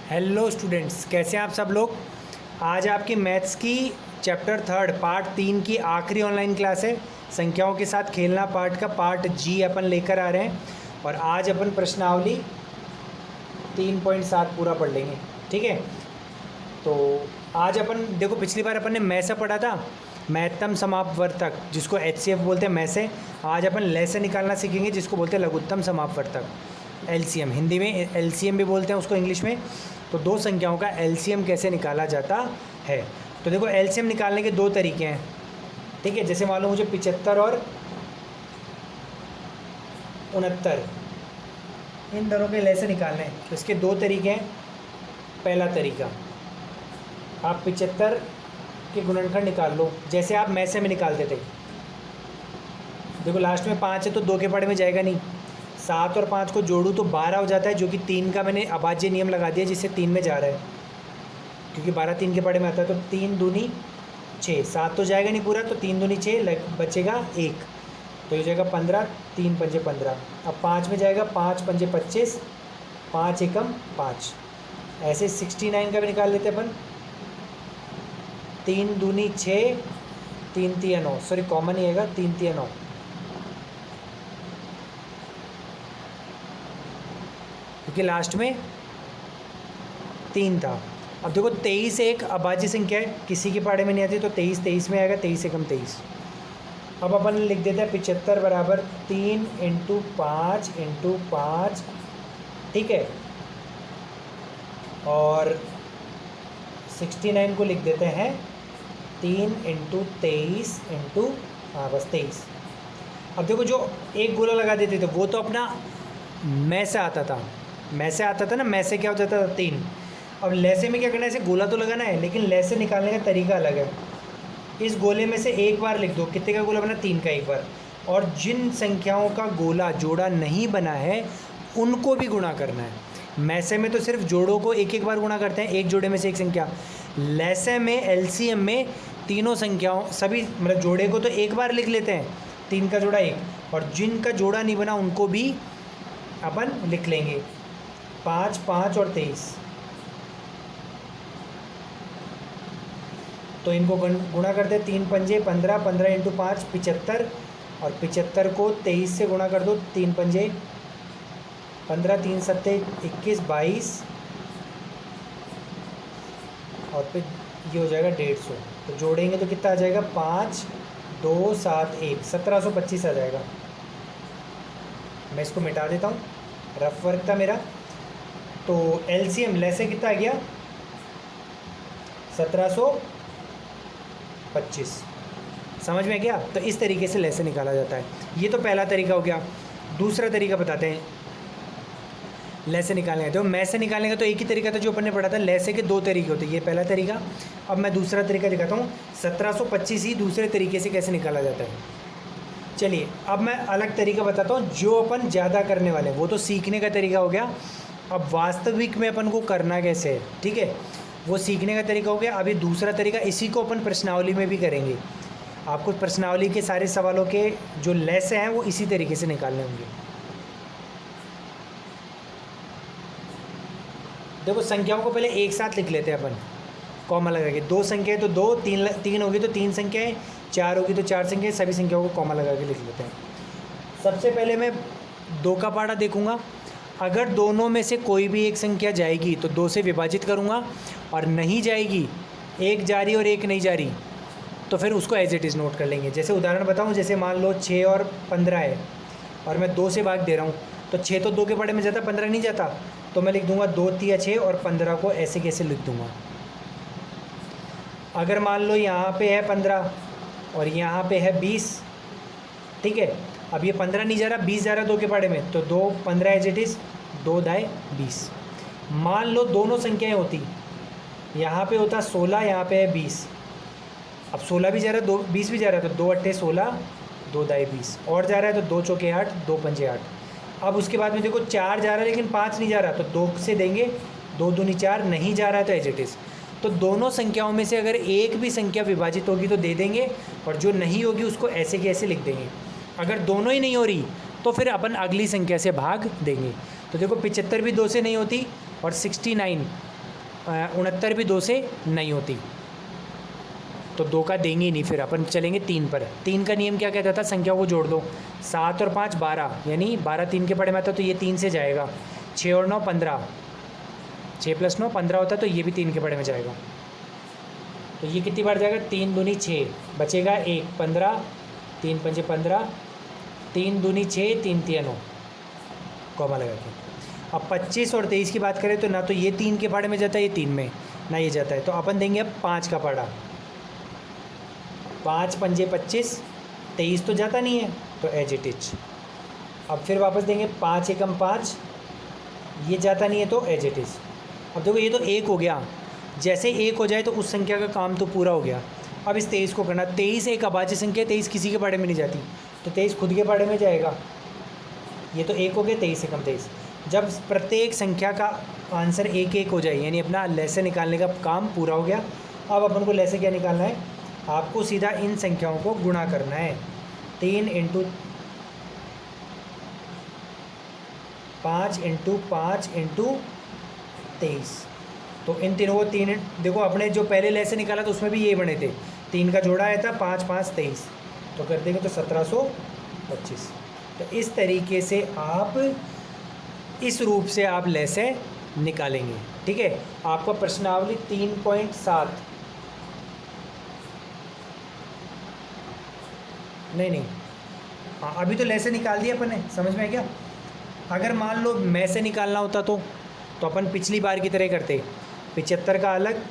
Hello students, कैसे हैं आप सब लोग। आज आपकी मैथ्स की चैप्टर 3 पार्ट 3 की आखिरी ऑनलाइन क्लास है। संख्याओं के साथ खेलना पार्ट का पार्ट जी अपन लेकर आ रहे हैं और आज अपन प्रश्नावली 3.7 पूरा पढ़ लेंगे। ठीक है, तो आज अपन देखो, पिछली बार अपन ने मैं से पढ़ा था, महत्तम समापवर्तक, जिसको HCF बोलते हैं मैं से। आज अपन लय से निकालना सीखेंगे, जिसको बोलते हैं लघुत्तम समापवर्तक, LCM। हिंदी में LCM भी बोलते हैं उसको, इंग्लिश में। तो दो संख्याओं का LCM कैसे निकाला जाता है। तो देखो, LCM निकालने के दो तरीके हैं। ठीक है, जैसे मान लो मुझे 75 और 69, इन दोनों के लय से निकालने हैं। तो इसके दो तरीके हैं। पहला तरीका, आप 75 के गुणनखंड निकाल लो, जैसे आप मैसे में निकालते थे। देखो लास्ट में 5 है तो 2 के पड़े में जाएगा नहीं। 7 और 5 को जोड़ूँ तो 12 हो जाता है, जो कि 3 का मैंने अभाज्य नियम लगा दिया, जिससे 3 में जा रहा है, क्योंकि 12 3 के पड़े में आता है। तो 3 दूनी 6, 7 तो जाएगा नहीं पूरा, तो 3 दूनी 6, बचेगा 1, तो ये जाएगा 15, 3 पंजे 15। अब 5 में जाएगा, 5 पंजे 25, 5 एकम 5। ऐसे 69 का भी निकाल लेते अपन। 3 दूनी 6, 3 तिया 9, सॉरी कॉमन ही आएगा, 3 तिया 9, क्योंकि लास्ट में 3 था। अब देखो 23 एक अभाज्य संख्या है, किसी के पाड़े में नहीं आती, तो 23 23 में आएगा, 23 एकम 23। अब अपन लिख देते हैं 75 बराबर 3 × 5 × 5। ठीक है, और 69 को लिख देते हैं 3 × 23 × हाँ बस 23। अब देखो, जो एक गोला लगा देते थे वो तो अपना मैं से आता था, मैं से आता था ना, मैं से क्या हो जाता था 3। अब लैसे में क्या करना है, ऐसे गोला तो लगाना है, लेकिन लैसे निकालने का तरीका अलग है। इस गोले में से एक बार लिख दो, कितने का गोला बना, 3 का एक बार। और जिन संख्याओं का गोला जोड़ा नहीं बना है उनको भी गुणा करना है। मैसे में तो सिर्फ जोड़ों को एक एक बार गुणा करते हैं, एक जोड़े में से एक संख्या। लैसे में LCM में तीनों संख्याओं, सभी मतलब जोड़े को तो एक बार लिख लेते हैं, 3 का जोड़ा 1, और जिनका जोड़ा नहीं बना उनको भी अपन लिख लेंगे, 5 5 और 23। तो इनको गुणा करते हैं, 3 पंजे 15, 15 × 5 75, और 75 को 23 से गुणा कर दो, 3 पंजे 15, 3 सत्ते 21 22, और फिर ये हो जाएगा 150। तो जोड़ेंगे तो कितना आ जाएगा, 5 2 7 1, 1725 आ जाएगा। मैं इसको मिटा देता हूँ, रफ वर्क था मेरा। तो LCM लैसे कितना आ गया, 1725। समझ में गया। तो इस तरीके से लैसे निकाला जाता है। ये तो पहला तरीका हो गया। दूसरा तरीका बताते हैं लैसे निकालने का। तो मैं से निकालने का तो एक ही तरीका था जो अपन ने पढ़ा था। लैसे के दो तरीके होते हैं, ये पहला तरीका। अब मैं दूसरा तरीका दिखाता हूँ, 1725 ही दूसरे तरीके से कैसे निकाला जाता है। चलिए अब मैं अलग तरीका बताता हूँ, जो अपन ज़्यादा करने वाले हैं। वो तो सीखने का तरीका हो गया, अब वास्तविक में अपन को करना कैसे है, ठीक है, वो सीखने का तरीका हो गया। अभी दूसरा तरीका, इसी को अपन प्रश्नावली में भी करेंगे। आपको प्रश्नावली के सारे सवालों के जो लैसे हैं वो इसी तरीके से निकालने होंगे। देखो संख्याओं को पहले एक साथ लिख लेते हैं अपन, कॉमा लगा के। 2 संख्याएँ तो 2, 3 होगी तो 3 संख्याएँ, 4 होगी तो 4 संख्याएँ, सभी संख्याओं को कॉमा लगा के लिख लेते हैं। सबसे पहले मैं 2 का पाड़ा देखूंगा। अगर दोनों में से कोई भी एक संख्या जाएगी तो 2 से विभाजित करूंगा, और नहीं जाएगी, एक जा रही और एक नहीं जा रही, तो फिर उसको एज इट इज़ नोट कर लेंगे। जैसे उदाहरण बताऊं, जैसे मान लो 6 और 15 है और मैं 2 से भाग दे रहा हूं, तो 6 तो 2 के पड़े में जाता, 15 नहीं जाता, तो मैं लिख दूंगा 2 तिया 6, और 15 को ऐसे कैसे लिख दूंगा। अगर मान लो यहाँ पे है 15 और यहाँ पे है 20, ठीक है, अब ये 15 नहीं जा रहा, 20 जा रहा 2 के पाड़े में, तो 2 15 एज इट इज़, 2 दाएँ 20। मान लो दोनों संख्याएं होती, यहाँ पे होता 16, यहाँ पे है 20। अब 16 भी जा रहा है, 20 भी जा रहा है, तो 2 अट्ठे 16, 2 दाएँ 20, और जा रहा है तो 2 चौके 8, 2 पंजे 8। अब उसके बाद में देखो 4 जा रहा है लेकिन 5 नहीं जा रहा, तो 2 से देंगे, 2 दूनी 4, नहीं जा रहा है तो एज इट इज़। तो दोनों संख्याओं में से अगर एक भी संख्या विभाजित होगी तो दे देंगे, और जो नहीं होगी उसको ऐसे के ऐसे लिख देंगे। अगर दोनों ही नहीं हो रही तो फिर अपन अगली संख्या से भाग देंगे। तो देखो 75 भी 2 से नहीं होती, और 69 69 भी 2 से नहीं होती, तो 2 का देंगे ही नहीं। फिर अपन चलेंगे 3 पर। 3 का नियम क्या कहता था, संख्याओं को जोड़ दो। 7 और 5 12, यानी 12 3 के पड़े में आता तो ये 3 से जाएगा। 6 और 9 15, 6 + 9 15 होता तो ये भी 3 के पड़े में जाएगा। तो ये कितनी बार जाएगा, 3 दूनी 6, बचेगा 1 15, 3 पंजे 15, 3 दूनी 6, 3 तिया 9, कॉमा लगा के। अब 25 और 23 की बात करें तो ना तो ये 3 के पड़े में जाता है, ये 3 में ना ये जाता है, तो अपन देंगे अब 5 का पड़ा। 5 पंजे 25, 23 तो जाता नहीं है, तो एज इट इज। अब फिर वापस देंगे 5 एकम 5, ये जाता नहीं है तो एज इट इज़। अब देखो ये तो 1 हो गया, जैसे 1 हो जाए तो उस संख्या का काम तो पूरा हो गया। अब इस 23 को करना, 23 एक अभाज्य संख्या, 23 किसी के पड़े में नहीं जाती, तो 23 खुद के पड़े में जाएगा। ये तो 1 हो गया, 23 एकम 23। जब प्रत्येक संख्या का आंसर 1 1 हो जाए, यानी अपना लैसे निकालने का काम पूरा हो गया। अब अपन को लैसे क्या निकालना है, आपको सीधा इन संख्याओं को गुणा करना है। 3 × 5 × 5 × 23, तो इन तीनों को 3, देखो अपने जो पहले लैसे निकाला तो उसमें भी ये बने थे, 3 का जोड़ा आया था, 5 5 23, तो कर देंगे तो 1725। तो इस तरीके से आप इस रूप से आप लैसे निकालेंगे। ठीक है, आपका प्रश्नावली 3.7 नहीं, हाँ अभी तो लैसे निकाल दिया अपन ने, समझ में है क्या। अगर मान लो मैं से निकालना होता तो अपन पिछली बार की तरह करते, 75 का अलग,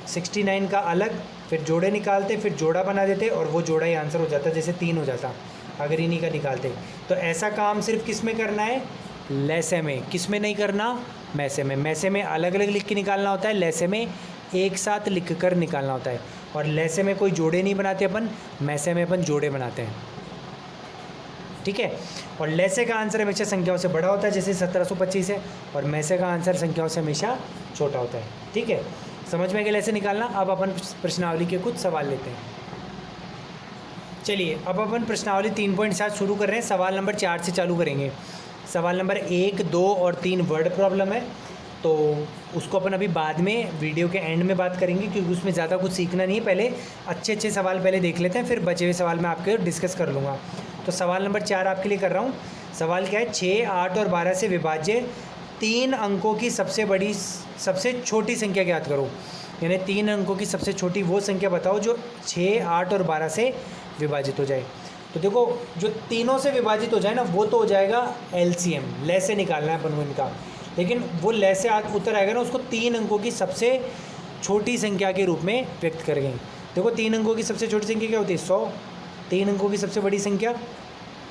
69 का अलग, फिर जोड़े निकालते, फिर जोड़ा बना देते और वो जोड़ा ही आंसर हो जाता, जैसे 3 हो जाता अगर इन्हीं का निकालते। तो ऐसा काम सिर्फ किस में करना है, लैसे में। किस में नहीं करना, मैसे में। मैसे में अलग अलग लिख के निकालना होता है, लैसे में एक साथ लिख कर निकालना होता है। और लैसे में कोई जोड़े नहीं बनाते अपन, मैसे में अपन जोड़े बनाते हैं। ठीक है, और लैसे का आंसर हमेशा संख्याओं से बड़ा होता है, जैसे 1725 है, और मैसे का आंसर संख्याओं से हमेशा छोटा होता है। ठीक है, समझ में कि लैसे निकालना। अब अपन प्रश्नावली के कुछ सवाल लेते हैं। चलिए अब अपन प्रश्नावली 3.7 शुरू कर रहे हैं। सवाल नंबर 4 से चालू करेंगे। सवाल नंबर 1, 2 और 3 वर्ड प्रॉब्लम है, तो उसको अपन अभी बाद में वीडियो के एंड में बात करेंगे, क्योंकि उसमें ज़्यादा कुछ सीखना नहीं है। पहले अच्छे सवाल पहले देख लेते हैं, फिर बचे हुए सवाल मैं आपके डिस्कस कर लूँगा। तो सवाल नंबर 4 आपके लिए कर रहा हूँ। सवाल क्या है, 6, 8 और 12 से विभाज्य 3 अंकों की सबसे छोटी संख्या ज्ञात करो। यानी 3 अंकों की सबसे छोटी वो संख्या बताओ जो 6, 8 और 12 से विभाजित हो जाए। तो देखो जो तीनों से विभाजित हो जाए ना, वो तो हो जाएगा एलसीएम, लैसे निकालना है अपन को इनका। लेकिन वो लैसे उतर आएगा ना, उसको 3 अंकों की सबसे छोटी संख्या के रूप में व्यक्त करेंगे। देखो 3 अंकों की सबसे छोटी संख्या क्या होती है, 100। 3 अंकों की सबसे बड़ी संख्या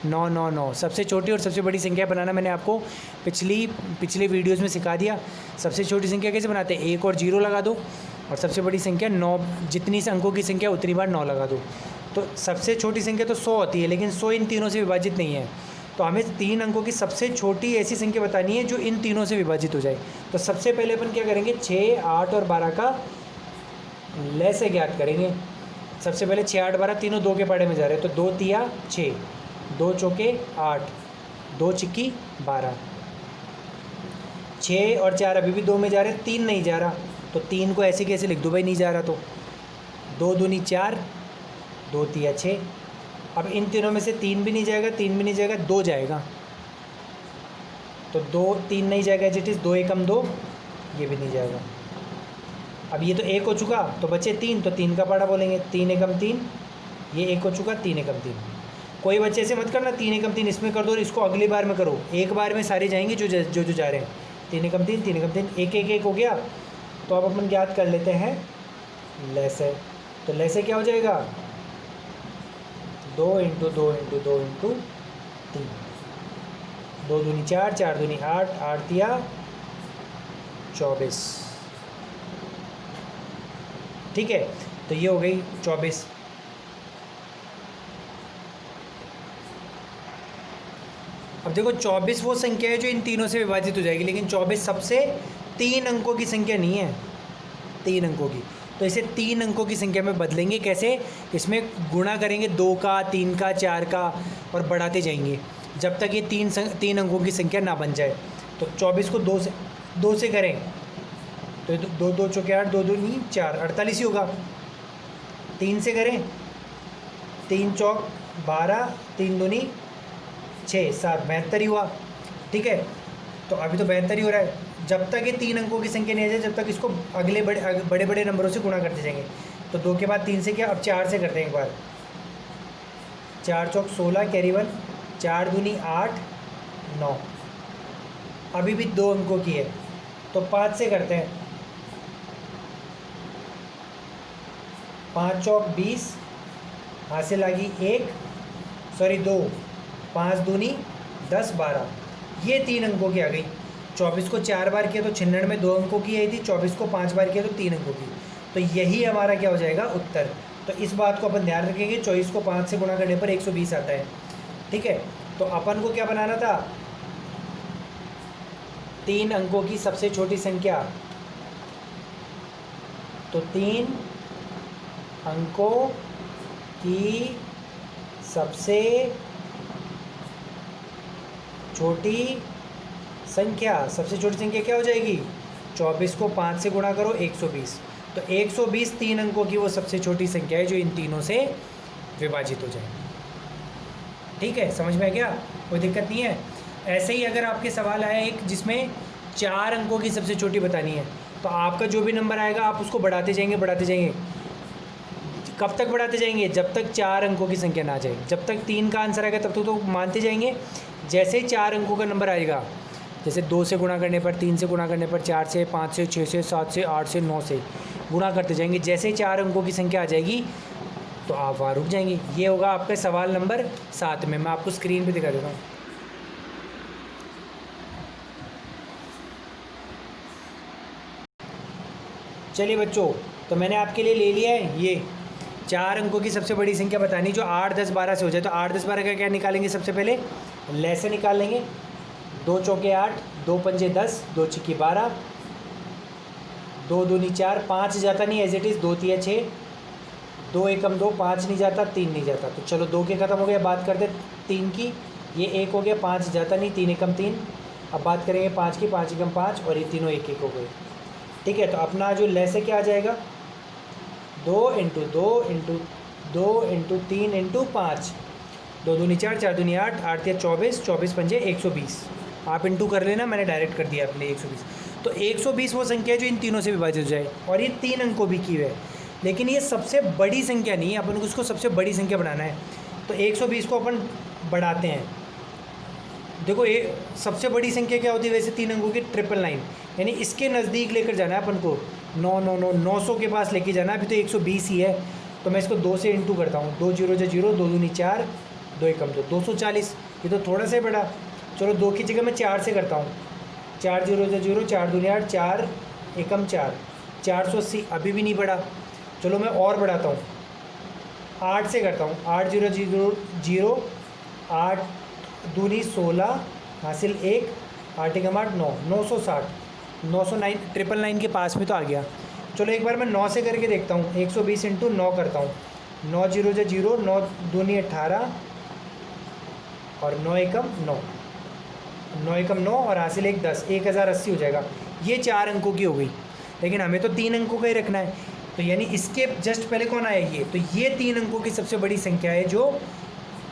999। सबसे छोटी और सबसे बड़ी संख्या बनाना मैंने आपको पिछले वीडियोज़ में सिखा दिया। सबसे छोटी संख्या कैसे बनाते हैं, 1 और 0 लगा दो, और सबसे बड़ी संख्या 9, जितनी अंकों की संख्या उतनी बार 9 लगा दो। तो सबसे छोटी संख्या तो 100 होती है, लेकिन 100 इन तीनों से विभाजित नहीं है। तो हमें 3 अंकों की सबसे छोटी ऐसी संख्या बतानी है जो इन तीनों से विभाजित हो जाए। तो सबसे पहले अपन क्या करेंगे, 6, 8 और 12 का लैसे ज्ञात करेंगे। सबसे पहले 6, 8, 12 तीनों 2 के पड़े में जा रहे हैं, तो 2 तिया 6, 2 चौके 8, 2 चिक्की 12। 6 और 4 अभी भी 2 में जा रहे हैं, 3 नहीं जा रहा, तो 3 को ऐसे कैसे लिख दो भाई, नहीं जा रहा तो 2 दूनी 4, 2 तिया 6। अब इन तीनों में से 3 भी नहीं जाएगा, 3 भी नहीं जाएगा, 2 जाएगा, तो 2 3 नहीं जाएगा, एज इट इज़। 2 एकम 2, ये भी नहीं जाएगा। अब ये तो 1 हो चुका, तो बचे 3, तो 3 का पड़ा बोलेंगे, 3 एकम 3, ये 1 हो चुका, 3 एकम 3। कोई बच्चे से मत करना 3 एकम 3 इसमें कर दो और इसको अगली बार में करो, एक बार में सारे जाएंगे जो जा रहे हैं। 3 एकम 3, 3 एकम 3, 1 1 1 हो गया। तो अब अपन ज्ञात कर लेते हैं लैसे। तो लैसे क्या हो जाएगा, 2 × 2 × 2 × 3, 2 दूनी 4, 4 दूनी 8, 8 तिया 24। ठीक है, तो ये हो गई 24। अब देखो 24 वो संख्या है जो इन तीनों से विभाजित हो जाएगी, लेकिन 24 सबसे 3 अंकों की संख्या नहीं है, 3 अंकों की। तो इसे 3 अंकों की संख्या में बदलेंगे कैसे, इसमें गुणा करेंगे 2 का, 3 का, 4 का, और बढ़ाते जाएंगे जब तक ये 3 अंकों की संख्या ना बन जाए। तो 24 को 2 से करें तो 2 2 चौके 8, 2 दूनी 4, 48 ही होगा। 3 से करें, 3 चौक 12, 3 दूनी 6, 7, 72 ही हुआ। ठीक है, तो अभी तो 72 ही हो रहा है। जब तक ये 3 अंकों की संख्या नहीं आ जाए, जब तक इसको अगले बड़े बड़े नंबरों से गुणा करते जाएंगे। तो 2 के बाद 3 से किया, अब 4 से करते हैं एक बार। 4 चौक 16, कैरी 1, 4 दूनी 8, 9, अभी भी 2 अंकों की है। तो 5 से करते हैं, 5 चौक 20, हासिल आ गई 2, 5 दूनी 10, 12, ये 3 अंकों की आ गई। 24 को 4 बार किया तो 96 में 2 अंकों की आई थी, 24 को 5 बार किया तो 3 अंकों की। तो यही हमारा क्या हो जाएगा, उत्तर। तो इस बात को अपन ध्यान रखेंगे, 24 को 5 से गुणा करने पर 120 आता है। ठीक है, तो अपन को क्या बनाना था, 3 अंकों की सबसे छोटी संख्या। तो 3 अंकों की सबसे छोटी संख्या, सबसे छोटी संख्या क्या हो जाएगी, 24 को 5 से गुणा करो, 120। तो 120 3 अंकों की वो सबसे छोटी संख्या है जो इन तीनों से विभाजित हो जाए। ठीक है, समझ में आ गया, कोई दिक्कत नहीं है। ऐसे ही अगर आपके सवाल आया एक जिसमें 4 अंकों की सबसे छोटी बतानी है, तो आपका जो भी नंबर आएगा आप उसको बढ़ाते जाएंगे। कब तक बढ़ाते जाएंगे, जब तक 4 अंकों की संख्या ना आ जाए। जब तक 3 का आंसर आएगा तब तक तो मानते जाएंगे। जैसे ही 4 अंकों का नंबर आएगा, जैसे 2 से गुणा करने पर, 3 से गुणा करने पर, 4 से, 5 से, 6 से, 7 से, 8 से, 9 से गुणा करते जाएंगे। जैसे ही 4 अंकों की संख्या आ जाएगी तो आप वहाँ रुक जाएंगे। ये होगा आपका सवाल नंबर 7 में। मैं आपको स्क्रीन पे दिखा देता हूँ। चलिए बच्चों, तो मैंने आपके लिए ले लिया है ये 4 अंकों की सबसे बड़ी संख्या बतानी जो 8, 10, 12 से हो जाए। तो 8, 10, 12 का क्या निकालेंगे, सबसे पहले लैसे निकाल लेंगे। 2 चौके 8, 2 पंजे 10, 2 छिक्की 12, 2 दूनी 4, 5 जाता नहीं एज इट इज़, 2 तिया 6, 2 एकम 2, 5 नहीं जाता, 3 नहीं जाता। तो चलो 2 के ख़त्म हो गया, बात करते 3 की। ये 1 हो गया, 5 जाता नहीं, 3 एकम 3। अब बात करेंगे 5 की, 5 एकम 5, और ये तीनों 1 1 हो गए। ठीक है, तो अपना जो लैसे क्या आ जाएगा, 2 इंटू 2 इंटू 2 इंटू 3 इंटू 5, 2 दूनी 4, 4 दूनी 8, 8 या 24, 24 पंजे 120। आप इंटू कर लेना, मैंने डायरेक्ट कर दिया अपने 120। तो 120 वो संख्या है जो इन तीनों से विभाजित हो जाए, और ये 3 अंकों भी की है। लेकिन ये सबसे बड़ी संख्या नहीं है, अपन को इसको सबसे बड़ी संख्या बनाना है। तो 120 को अपन बढ़ाते हैं। देखो ये सबसे बड़ी संख्या क्या होती है वैसे 3 अंकों की, 999, यानी इसके नज़दीक लेकर जाना है अपन को। 900 के पास लेके जाना है। अभी तो 120 ही है, तो मैं इसको 2 से इंटू करता हूँ। 2 0 0, 2 दूनी 4, 2 एकम 2, 240। ये तो थोड़ा सा बड़ा, चलो 2 की जगह मैं 4 से करता हूँ। 4 0 0, 4 दूनी 8, 4 एकम 4, 480। अभी भी नहीं बढ़ा, चलो मैं और बढ़ाता हूँ, 8 से करता हूँ। 8 0 0 0, 8 दूनी 16, हासिल 1, 8 एकम 8, 9, 960, 909, 999 के पास में तो आ गया। चलो एक बार मैं 9 से करके देखता हूँ। 120 इंटू 9 करता हूँ। 9 0 0, 9 दूनी 18, और 9 एकम 9, 9 एकम 9, और हासिल 1 10, 1080 हो जाएगा। ये 4 अंकों की हो गई, लेकिन हमें तो 3 अंकों का ही रखना है। तो यानी इसके जस्ट पहले कौन आया, ये। तो ये 3 अंकों की सबसे बड़ी संख्या है जो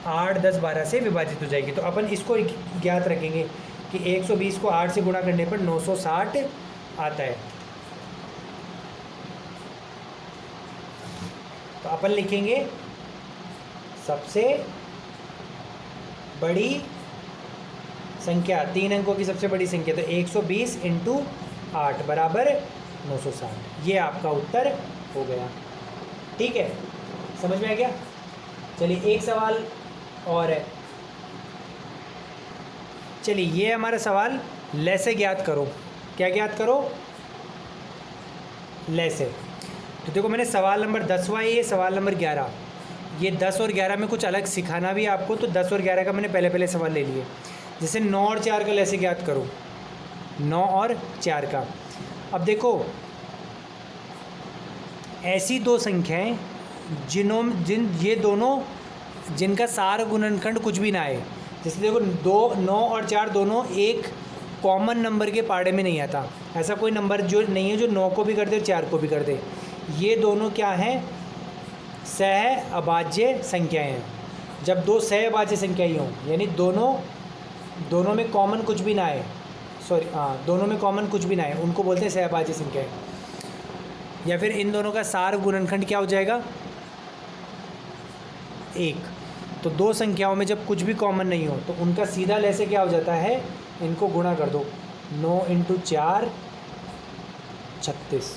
8, 10, 12 से विभाजित हो जाएगी। तो अपन इसको ज्ञात रखेंगे कि 120 को 8 से गुणा करने पर 960 आता है। तो अपन लिखेंगे सबसे बड़ी संख्या, 3 अंकों की सबसे बड़ी संख्या। तो 120 इंटू 8 बराबर 960। ये आपका उत्तर हो गया। ठीक है, समझ में आ गया। चलिए एक सवाल और है। चलिए ये हमारा सवाल लैसे ज्ञात करो। क्या ज्ञात करो, लैसे। तो देखो मैंने सवाल नंबर 10वां, ये सवाल नंबर 11, ये 10 और 11 में कुछ अलग सिखाना भी आपको। तो 10 और 11 का मैंने पहले सवाल ले लिए। जैसे 9 और 4 का लैसे ज्ञात करो, 9 और 4 का। अब देखो ऐसी 2 संख्याएं ये दोनों जिनका सार गुणनखंड कुछ भी ना आए। जैसे देखो 9 और 4 दोनों एक कॉमन नंबर के पाड़े में नहीं आता। ऐसा कोई नंबर जो नहीं है जो 9 को भी कर दे और 4 को भी कर दे। ये दोनों क्या हैं? सह अभाज्य संख्याएं हैं। जब दो सह अभाज्य संख्याएं हों, यानी दोनों में कॉमन कुछ भी ना आए, दोनों में कॉमन कुछ भी ना आए, उनको बोलते हैं सह अभाज्य संख्याएं। या फिर इन दोनों का सार गुणनखंड क्या हो जाएगा? 1। तो दो संख्याओं में जब कुछ भी कॉमन नहीं हो तो उनका सीधा लेसे क्या हो जाता है? इनको गुणा कर दो। 9 × 4 36।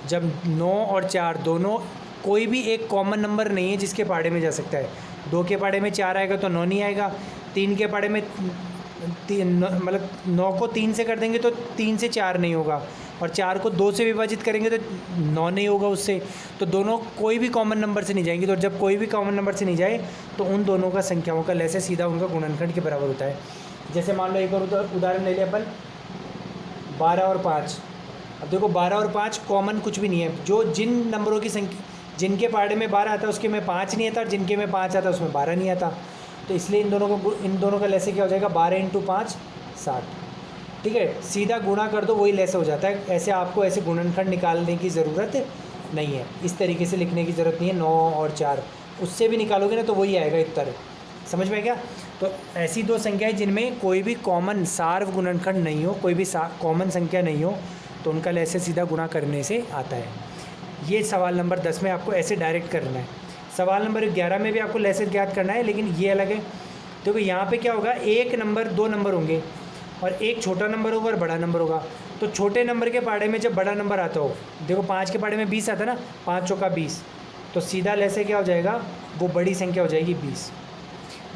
जब 9 और 4 दोनों कोई भी एक कॉमन नंबर नहीं है जिसके पाड़े में जा सकता है। 2 के पाड़े में 4 आएगा तो 9 नहीं आएगा। 3 के पाड़े में मतलब 9 को 3 से कर देंगे तो 3 से 4 नहीं होगा, और 4 को 2 से विभाजित करेंगे तो 9 नहीं होगा उससे। तो दोनों कोई भी कॉमन नंबर से नहीं जाएंगे। तो जब कोई भी कॉमन नंबर से नहीं जाए तो उन दोनों का संख्याओं का लैसे सीधा उनका गुणनखंड के बराबर होता है। जैसे मान लो एक और उदाहरण ले लिया अपन, 12 और 5। अब देखो 12 और 5 कॉमन कुछ भी नहीं है। जो जिन नंबरों की संख्या जिनके पाड़े में 12 आता है उसके में 5 नहीं आता, और जिनके में 5 आता है उसमें 12 नहीं आता। तो इसलिए इन दोनों का लैसे क्या हो जाएगा? 12 × 5 60। ठीक है, सीधा गुणा कर दो, वही लैसे हो जाता है। ऐसे आपको ऐसे गुणनखंड निकालने की ज़रूरत नहीं है, इस तरीके से लिखने की ज़रूरत नहीं है। 9 और 4 उससे भी निकालोगे ना तो वही आएगा उत्तर। समझ में क्या? तो ऐसी दो संख्याएं जिनमें कोई भी कॉमन सार्व गुणनखंड नहीं हो, कोई भी कॉमन संख्या नहीं हो, तो उनका लैसे सीधा गुणा करने से आता है। ये सवाल नंबर 10 में आपको ऐसे डायरेक्ट करना है। सवाल नंबर 11 में भी आपको लैसे ज्ञात करना है, लेकिन ये अलग है। देखो यहाँ पे क्या होगा? एक नंबर, दो नंबर होंगे और एक छोटा नंबर होगा और बड़ा नंबर होगा। तो छोटे नंबर के पाड़े में जब बड़ा नंबर आता हो, देखो 5 के पाड़े में 20 आता है ना, 5 चौका 20, तो सीधा लैसे क्या हो जाएगा? वो बड़ी संख्या हो जाएगी 20।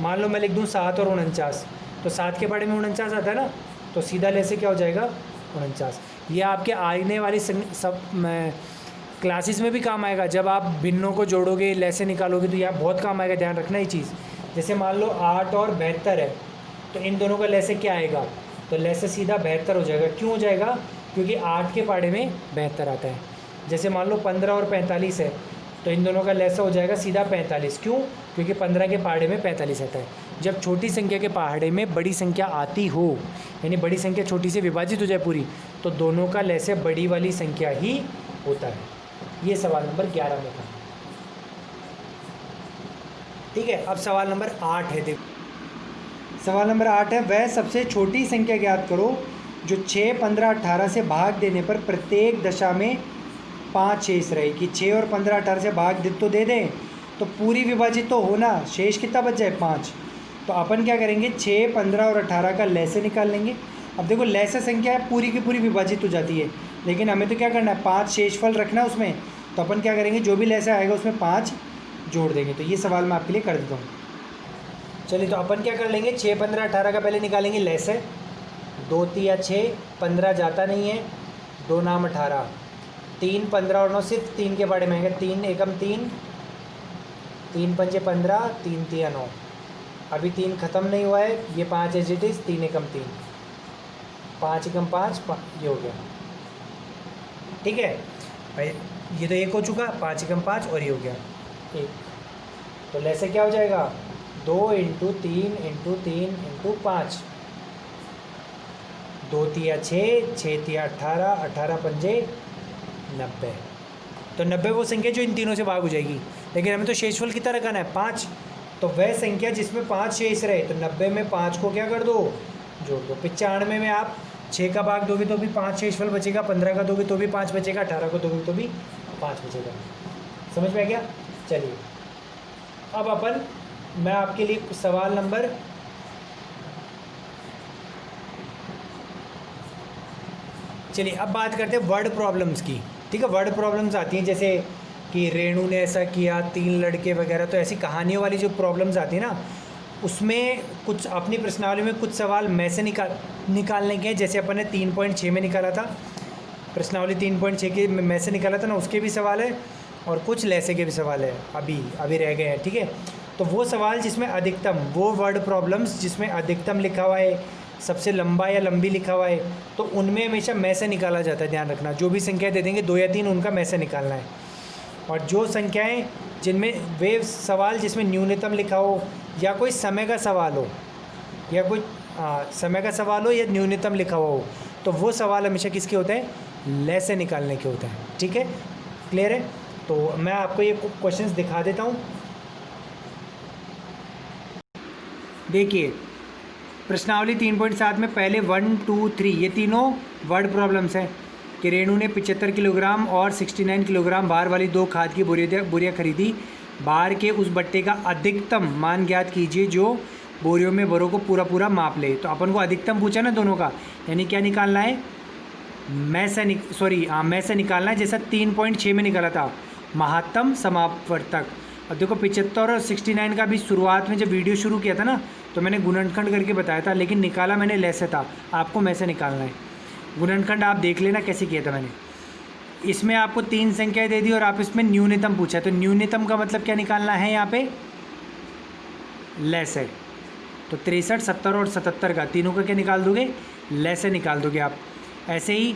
मान लो मैं लिख दूँ 7 और 49, तो 7 के पाड़े में 49 आता है ना, तो सीधा लैसे क्या हो जाएगा? 49। ये आपके आने वाली क्लासेस में भी काम आएगा। जब आप भिन्नों को जोड़ोगे, लैसे निकालोगे, तो यहाँ बहुत काम आएगा। ध्यान रखना ये चीज़। जैसे मान लो 8 और 72 है, तो इन दोनों का लैसे क्या आएगा? तो लैसे सीधा 72 हो जाएगा। क्यों हो जाएगा? क्योंकि 8 के पाड़े में 72 आता है। जैसे मान लो 15 और 45 है, तो इन दोनों का लैसा हो जाएगा सीधा 45। क्यों? क्योंकि 15 के पाड़े में 45 आता है। जब छोटी संख्या के पहाड़े में बड़ी संख्या आती हो, यानी बड़ी संख्या छोटी से विभाजित हो जाए पूरी, तो दोनों का लैसे बड़ी वाली संख्या ही होता है। ये सवाल नंबर 11 में था। ठीक है, अब सवाल नंबर 8 है। देखो सवाल नंबर 8 है, वह सबसे छोटी संख्या ज्ञात करो जो 6, 15, 18 से भाग देने पर प्रत्येक दशा में 5 शेष रहे। कि 6 और 15, 18 से भाग तो दे दें तो पूरी विभाजित तो होना, शेष कितना बच जाए? 5। तो अपन क्या करेंगे? 6, 15 और 18 का लैसे निकाल लेंगे। अब देखो लैसे संख्या है, पूरी की पूरी विभाजित हो जाती है, लेकिन हमें तो क्या करना है? 5 शेषफल रखना है उसमें। तो अपन क्या करेंगे? जो भी लैसे आएगा उसमें 5 जोड़ देंगे। तो ये सवाल मैं आपके लिए कर देता हूँ। चलिए, तो अपन क्या कर लेंगे? 6, 15, 18 का पहले निकालेंगे लैसे। 2 3 6, 15 जाता नहीं है, 2 नाम 18, 3, 15 और 9 सिर्फ 3 के बारे में आएगा। 3 एकम 3, 3 पंजे 15, 3 3 9। अभी 3 ख़त्म नहीं हुआ है, ये 5 एज इट इज़। 3 एकम 3, 5 एकम 5, ये हो गया। ठीक है भाई, ये तो 1 हो चुका, 5 एकम 5 और ये हो गया 1। तो लैसे क्या हो जाएगा? 2 × 3 × 3 × 5, 2 3 6, 6 3 18, 18 पंजे 90। तो 90 वो संख्या जो इन तीनों से भाग हो जाएगी, लेकिन हमें तो शेषफल कितना रखना है? 5। तो वह संख्या जिसमें 5 शेष रहे, तो 90 में 5 को क्या कर दो? जोड़ दो। 95 में आप 6 का भाग दोगे तो भी 5 शेषफल बचेगा, 15 का दोगे तो भी 5 बचेगा, 18 को दोगे तो भी 5 बचेगा। समझ में आ गया? चलिए, अब अपन मैं आपके लिए सवाल नंबर अब बात करते हैं वर्ड प्रॉब्लम्स की। ठीक है, वर्ड प्रॉब्लम्स आती हैं जैसे कि रेणु ने ऐसा किया, 3 लड़के वगैरह। तो ऐसी कहानियों वाली जो प्रॉब्लम्स आती है ना, उसमें कुछ अपनी प्रश्नावली में कुछ सवाल में से निकालने के हैं। जैसे अपन ने 3.6 में निकाला था, प्रश्नावली 3.6 के में से निकाला था ना, उसके भी सवाल है और कुछ लैसे के भी सवाल है, अभी रह गए हैं। ठीक है, तो वो सवाल जिसमें अधिकतम, वो वर्ड प्रॉब्लम्स जिसमें अधिकतम लिखा हुआ है, सबसे लंबा या लंबी लिखा हुआ है, तो उनमें हमेशा में से निकाला जाता है। ध्यान रखना, जो भी संख्याएं दे देंगे 2 या 3, उनका में से निकालना है। और जो संख्याएं जिनमें वे सवाल जिसमें न्यूनतम लिखा हो, या कोई समय का सवाल हो, या कोई समय का सवाल हो या न्यूनतम लिखा हुआ हो, तो वो सवाल हमेशा किसके होते हैं, ले से निकालने के होते हैं। ठीक है, क्लियर है। तो मैं आपको ये क्वेश्चंस दिखा देता हूँ। देखिए प्रश्नावली 3.7 में पहले 1, 2, 3 ये तीनों वर्ड प्रॉब्लम्स हैं कि रेणु ने 75 किलोग्राम और 69 किलोग्राम भार वाली 2 खाद की बोरियां खरीदी। भार के उस बट्टे का अधिकतम मान ज्ञात कीजिए जो बोरियों में बोरों को पूरा पूरा माप ले। तो अपन को अधिकतम पूछा ना दोनों का, यानी क्या निकालना है, मैं से निकालना है, जैसा 3.6 में निकाला था महत्तम समापवर्तक। अब देखो 75 और 69 का भी शुरुआत में जब वीडियो शुरू किया था ना, तो मैंने गुणनखंड करके बताया था, लेकिन निकाला मैंने ले से था, आपको मैं से निकालना है। गुणनखंड आप देख लेना कैसे किया था मैंने। इसमें आपको 3 संख्याएं दे दी और आप इसमें न्यूनतम पूछा, तो न्यूनतम का मतलब क्या निकालना है, यहाँ पे ले से। तो 63, 70 और 77 का तीनों का क्या निकाल दोगे, ले से निकाल दोगे आप। ऐसे ही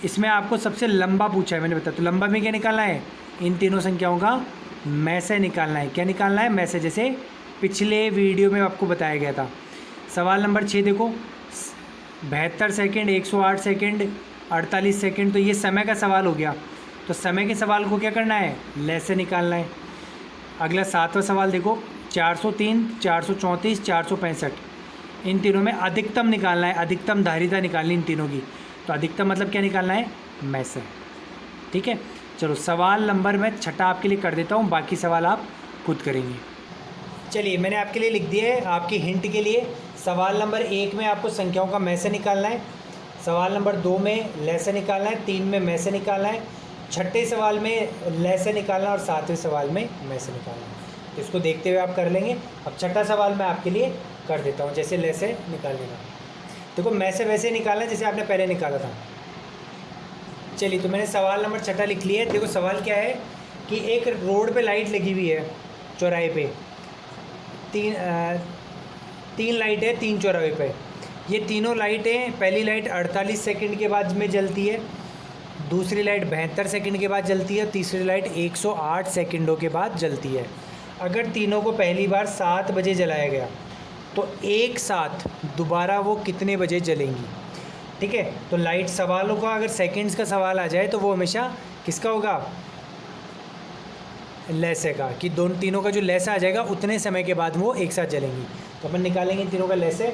इसमें आपको सबसे लंबा पूछा है मैंने बताया, तो लंबा में क्या निकालना है, इन तीनों संख्याओं का मैं से निकालना है। क्या निकालना है, मैं से, जैसे पिछले वीडियो में आपको बताया गया था। सवाल नंबर 6 देखो, 72 सेकंड, 108 सेकंड, 48 सेकंड, तो ये समय का सवाल हो गया। तो समय के सवाल को क्या करना है, ले से निकालना है। अगला 7वां सवाल देखो, 403, 434, 465, इन तीनों में अधिकतम निकालना है, अधिकतम धारिता निकालनी इन तीनों की। तो अधिकतम मतलब क्या निकालना है, में से। ठीक है, चलो सवाल नंबर मैं 6 आपके लिए कर देता हूँ, बाकी सवाल आप खुद करेंगे। चलिए मैंने आपके लिए लिख दिया है, आपकी हिंट के लिए। सवाल नंबर 1 में आपको संख्याओं का में से निकालना है, सवाल नंबर 2 में ले से निकालना है, 3 में में से निकालना है, 6ठे सवाल में ले से निकालना है और 7वें सवाल में से निकालना है। तो इसको देखते हुए आप कर लेंगे। अब 6ठा सवाल मैं आपके लिए कर देता हूँ, जैसे ले से निकालने का। देखो में से वैसे निकालना है जैसे आपने पहले निकाला था। चलिए तो मैंने सवाल नंबर 6 लिख लिया है। देखो सवाल क्या है कि एक रोड पे लाइट लगी हुई है, चौराहे पे तीन लाइट है 3 चौराहे पे। ये तीनों लाइटें, पहली लाइट 48 सेकंड के बाद में जलती है, दूसरी लाइट 72 सेकंड के बाद जलती है, तीसरी लाइट 108 सेकंडों के बाद जलती है। अगर तीनों को पहली बार 7 बजे जलाया गया तो एक साथ दोबारा वो कितने बजे जलेंगी। ठीक है, तो लाइट सवालों का अगर सेकंड्स का सवाल आ जाए तो वो हमेशा किसका होगा, लैसे का, कि दोनों तीनों का जो लैसा आ जाएगा उतने समय के बाद वो एक साथ जलेंगी। तो अपन निकालेंगे इन तीनों का लैसे।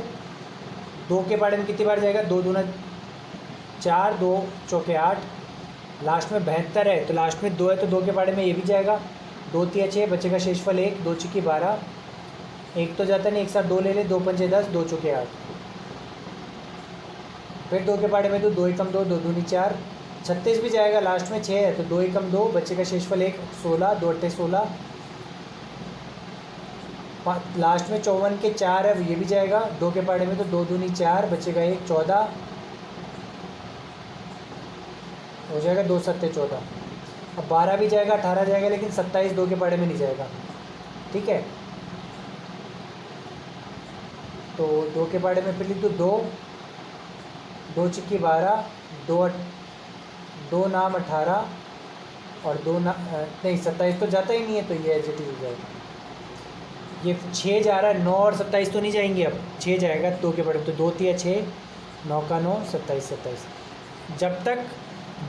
2 के पाड़े में कितनी बार जाएगा, 2 दूना 4, 2 चौके 8, लास्ट में 72 है तो लास्ट में 2 है तो 2 के पाड़े में ये भी जाएगा, 2 तिया 6, बचेगा शेषफल 1, 2 छिक्की 12, 1 तो जाता नहीं, एक साथ 2 ले ले, 2 पंचे 10, 2 चौके 8, फिर 2 के पाड़े में तो 2 एकम 2, 2 दूनी 4, 36 भी जाएगा, लास्ट में 6 है तो 2 एकम 2, बचेगा शेषफल 1, 16, 2 अट्ठे 16, लास्ट में 54 के 4 है ये भी जाएगा, 2 के पाड़े में तो 2 दूनी 4, बचेगा 1, 14 हो जाएगा, 2 सत्ते 14। अब 12 भी जाएगा, 18 जाएगा, लेकिन 27 2 के पाड़े में नहीं जाएगा। ठीक है, तो 2 के पाड़े में फिर लिख दो 2, 2 छिक्की 12, 2 नाम 18 और 2 नहीं 27 तो जाता ही नहीं है, तो ये एज इट इज हो जाएगा। ये 6 जा रहा है, 9 और 27 तो नहीं जाएंगे, अब 6 जाएगा 2 के पाड़े में, तो 2 तिया 6, 9 का 9, 27 27। जब तक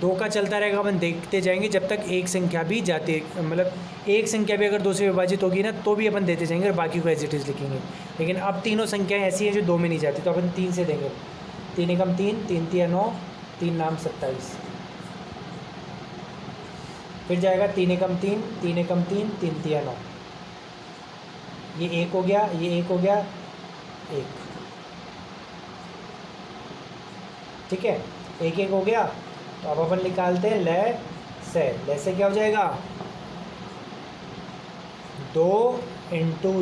2 का चलता रहेगा अपन देखते जाएंगे, जब तक एक संख्या भी जाती, मतलब एक संख्या भी अगर 2 से विभाजित होगी ना तो भी अपन देते जाएंगे और बाकी को एज इट इज़ लिखेंगे। लेकिन अब तीनों संख्याएं ऐसी हैं जो 2 में नहीं जाती, तो अपन 3 से देंगे। 3 एकम 3, 3 तिया 9, 3 नाम 27, फिर जाएगा 3 एकम 3, 3 एकम 3, 3 तिया 9, ये 1 हो गया, ये 1 हो गया, 1। ठीक है, 1 1 हो गया। तो अब अपन निकालते हैं ले से क्या हो जाएगा, 2 इंटू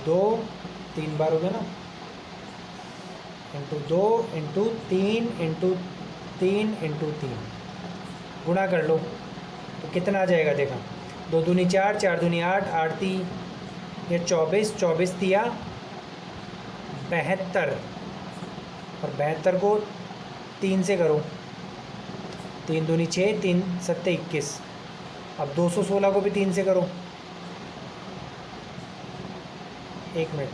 2 3 बार हो गया ना, इंटू 2 इंटू 3 इंटू 3 इंटू 3 गुणा कर लो तो कितना आ जाएगा, देखा 2 दूनी 4, 4 दूनी 8, 8 ती ये 24, 24 तिया 72 और 72 को 3 से करो, 3 दूनी 6, 3 सत्ते 21। अब 216 को भी 3 से करो, एक मिनट,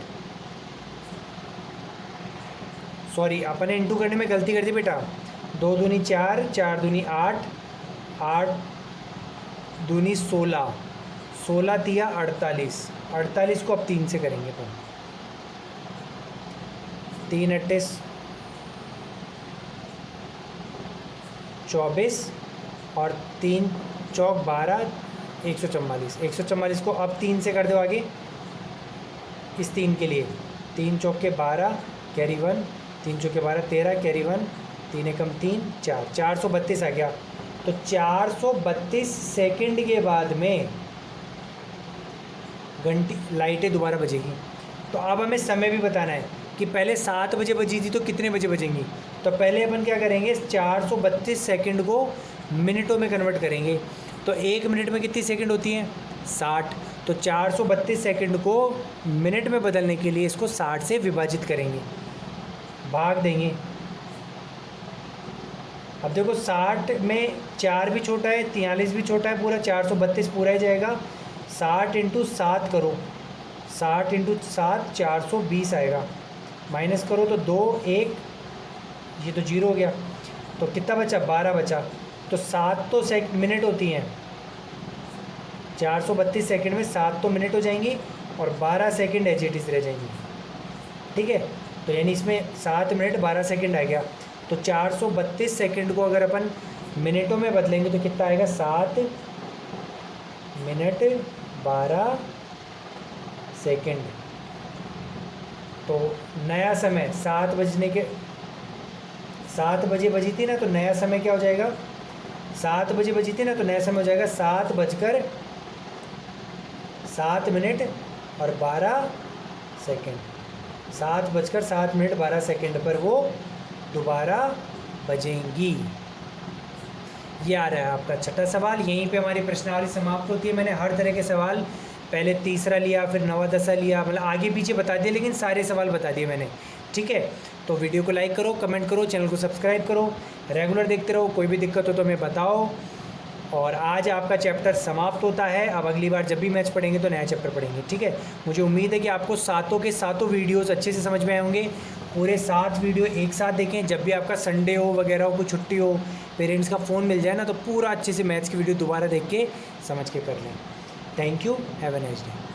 सॉरी अपन ने इंटू करने में गलती कर दी बेटा। 2 दूनी 4, 4 दूनी 8, 8 दूनी 16, 16 तिया 48, 48 को अब 3 से करेंगे अपन। 3 अट्टे 24 और 3 चौक 12, 144, 144 को अब 3 से कर दो आगे। इस 3 के लिए 3 चौक के 12 कैरी 1, 3 चौक के 12 13 कैरी 1, 3 एकम 3 4, 432 आ गया। तो 432 सेकंड के बाद में घंटी लाइटें दोबारा बजेगी। तो अब हमें समय भी बताना है कि पहले 7 बजे बजी थी तो कितने बजे बजेंगी। तो पहले अपन क्या करेंगे, 432 सेकंड को मिनटों में कन्वर्ट करेंगे। तो 1 मिनट में कितनी सेकंड होती हैं, 60। तो 432 सेकंड को मिनट में बदलने के लिए इसको 60 से विभाजित करेंगे, भाग देंगे। अब देखो 60 में 4 भी छोटा है, 43 भी छोटा है, पूरा 432 पूरा ही जाएगा। 60 इंटू 7 करो, 60 इंटू 7 420 आएगा। माइनस करो तो 2 1, ये तो 0 हो गया। तो कितना बचा, 12 बचा। तो 7 तो मिनट होती हैं, 432 सेकंड में 7 तो मिनट हो जाएंगी और 12 सेकंड एज इट इज़ रह जाएंगी। ठीक है, तो यानी इसमें 7 मिनट 12 सेकंड आ गया। तो 432 सेकंड को अगर अपन मिनटों में बदलेंगे तो कितना आएगा, 7 मिनट 12 सेकंड। तो नया समय 7 बजने के 7 बजे बजी थी ना, तो नया समय क्या हो जाएगा, 7 बजे बजी थी ना, तो नया समय हो जाएगा 7 बजकर 7 मिनट और 12 सेकंड। 7 बजकर 7 मिनट 12 सेकंड पर वो दोबारा बजेंगी। ये आ रहा है आपका छठा सवाल। यहीं पे हमारी प्रश्नावली समाप्त होती है। मैंने हर तरह के सवाल, पहले तीसरा लिया, फिर 9वां 10वां लिया, मतलब आगे पीछे बता दिए, लेकिन सारे सवाल बता दिए मैंने। ठीक है, तो वीडियो को लाइक करो, कमेंट करो, चैनल को सब्सक्राइब करो, रेगुलर देखते रहो। कोई भी दिक्कत हो तो हमें बताओ। और आज आपका चैप्टर समाप्त होता है। अब अगली बार जब भी मैथ्स पढ़ेंगे तो नया चैप्टर पढ़ेंगे। ठीक है, मुझे उम्मीद है कि आपको सातों के सातों वीडियोस अच्छे से समझ में आए होंगे। पूरे 7 वीडियो एक साथ देखें। जब भी आपका संडे हो वगैरह हो, कोई छुट्टी हो, पेरेंट्स का फ़ोन मिल जाए ना, तो पूरा अच्छे से मैथ्स की वीडियो दोबारा देख के समझ के कर लें। Thank you, have a nice day.